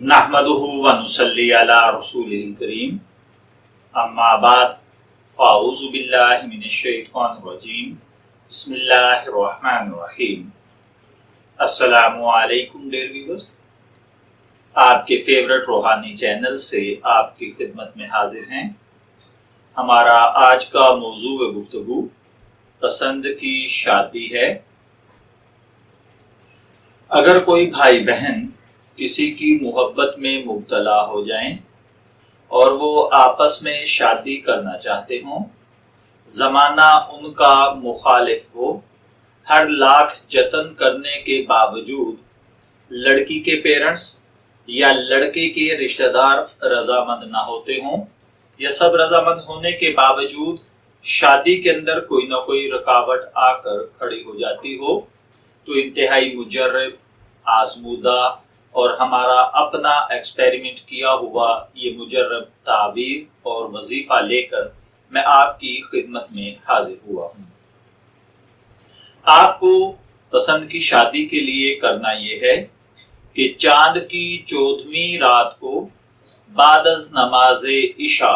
नहमदुहु व नुसल्ली अला रसूलिल करीम अम्मा बाद फ़ाऊज़ु बिल्लाहि मिनश शैतानिर रजीम बिस्मिल्लाहिर रहमानिर रहीम। अस्सलामु अलैकुम डियर व्यूअर्स, आपके फेवरेट रूहानी चैनल से आपकी खिदमत में हाजिर हैं। हमारा आज का मौजू व गुफ्तगू पसंद की शादी है। अगर कोई भाई बहन किसी की मोहब्बत में मुब्तला हो जाएं और वो आपस में शादी करना चाहते हों, जमाना उनका मुखालिफ हो, हर लाख जतन करने के बावजूद लड़की के पेरेंट्स या लड़के के रिश्तेदार रजामंद ना होते हों, या सब रजामंद होने के बावजूद शादी के अंदर कोई ना कोई रुकावट आकर खड़ी हो जाती हो, तो इंतहाई मुजर्रब, आजमूदा और हमारा अपना एक्सपेरिमेंट किया हुआ ये मुजर्रब तावीज़ और वजीफा लेकर मैं आपकी खिदमत में हाजिर हुआ हूँ। आपको पसंद की शादी के लिए करना ये है कि चांद की 14वीं रात को बादज नमाजे इशा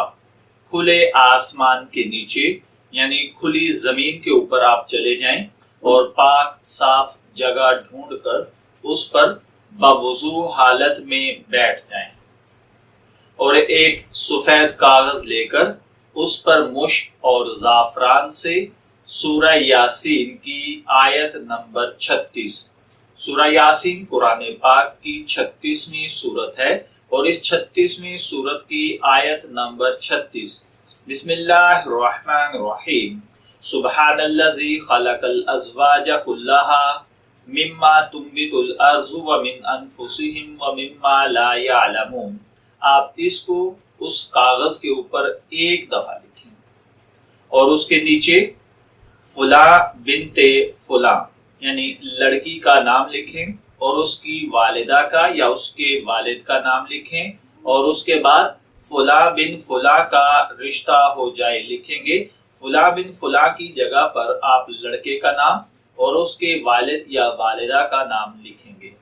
खुले आसमान के नीचे यानी खुली जमीन के ऊपर आप चले जाएं और पाक साफ जगह ढूंढकर उस पर बावजू हालत में बैठ जाएं और एक सफेद कागज लेकर उस पर मुश्क और जाफरान से सूरह यासीन की आयत नंबर 36। सूरह यासीन कुरान पाक की 36वीं सूरत है और इस 36वीं सूरत की आयत नंबर 36। बिस्मिल्लाहिर्रहमानिर्रहीम। सुब्हानल्लज़ी खलक़ल अज़वाज कुल्लहा मिम्मा तुंबितुल अर्ज़ु व मिन अनफुसिहिम व मिम्मा ला यअलमून। आप इसको उस कागज के ऊपर एक दफा लिखें और उसके नीचे फुला बिनते फुला यानी लड़की का नाम लिखें और उसकी वालिदा का या उसके वालिद का नाम लिखें और उसके बाद फुला बिन फुला का रिश्ता हो जाए लिखेंगे। फुला बिन फुला की जगह पर आप लड़के का नाम और उसके वालिद या वालिदा का नाम लिखेंगे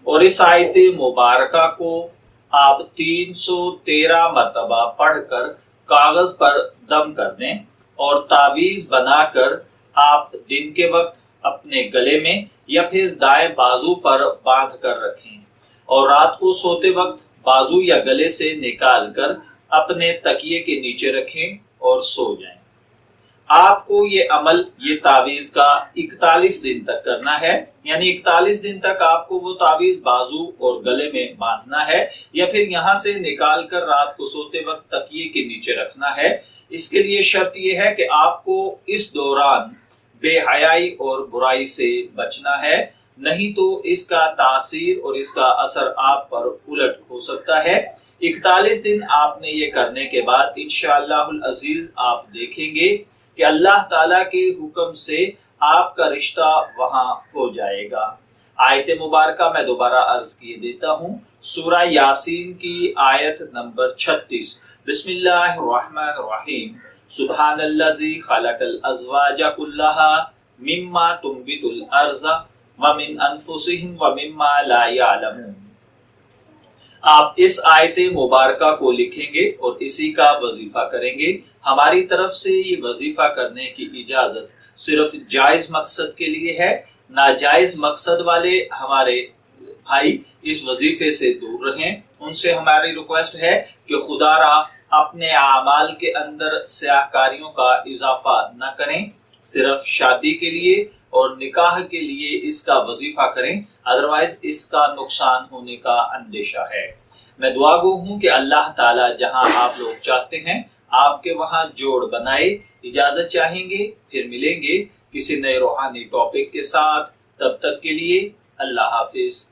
और इस आयत मुबारका को आप 313 मरतबा पढ़कर कागज पर दम कर दें और तावीज बनाकर आप दिन के वक्त अपने गले में या फिर दाएं बाजू पर बांध कर रखें और रात को सोते वक्त बाजू या गले से निकाल कर अपने तकिए के नीचे रखें और सो जाएं। आपको ये अमल ये तावीज का 41 दिन तक करना है, यानी 41 दिन तक आपको वो तावीज बाजू और गले में बांधना है या फिर यहाँ से निकाल कर रात को सोते वक्त तकिए के नीचे रखना है। इसके लिए शर्त ये है कि आपको इस दौरान बेहयाई और बुराई से बचना है, नहीं तो इसका तासीर और इसका असर आप पर उलट हो सकता है। 41 दिन आपने ये करने के बाद इंशाअल्लाहुल अजीज आप देखेंगे कि अल्लाह ताला के हुक्म से आपका रिश्ता वहां हो जाएगा। आयत मुबारका मैं दोबारा अर्ज किए देता हूँ। सूरह यासीन की आयत नंबर 36। बिस्मिल्लाहिर्रहमानिर्रहीम। सुब्हानल्लज़ी खलक़ल अज़वाज कुल्लहा मिम्मा तुंबितुल अर्ज़ व मिन अनफुसिहिम व मिम्मा ला यअलमून। आप इस आयत मुबारका को लिखेंगे और इसी का वजीफा करेंगे। हमारी तरफ से ये वजीफा करने की इजाजत सिर्फ जायज मकसद के लिए है। नाजायज मकसद वाले हमारे भाई इस वजीफे से दूर रहें। उनसे हमारी रिक्वेस्ट है कि खुदारा अपने आमाल के अंदर स्याहकारियों का इजाफा न करें। सिर्फ शादी के लिए और निकाह के लिए इसका वजीफा करें, अदरवाइज इसका नुकसान होने का अंदेशा है। मैं दुआ गो हूँ कि अल्लाह ताला जहां आप लोग चाहते हैं आपके वहां जोड़ बनाए। इजाजत चाहेंगे, फिर मिलेंगे किसी नए रूहानी टॉपिक के साथ। तब तक के लिए अल्लाह हाफिज।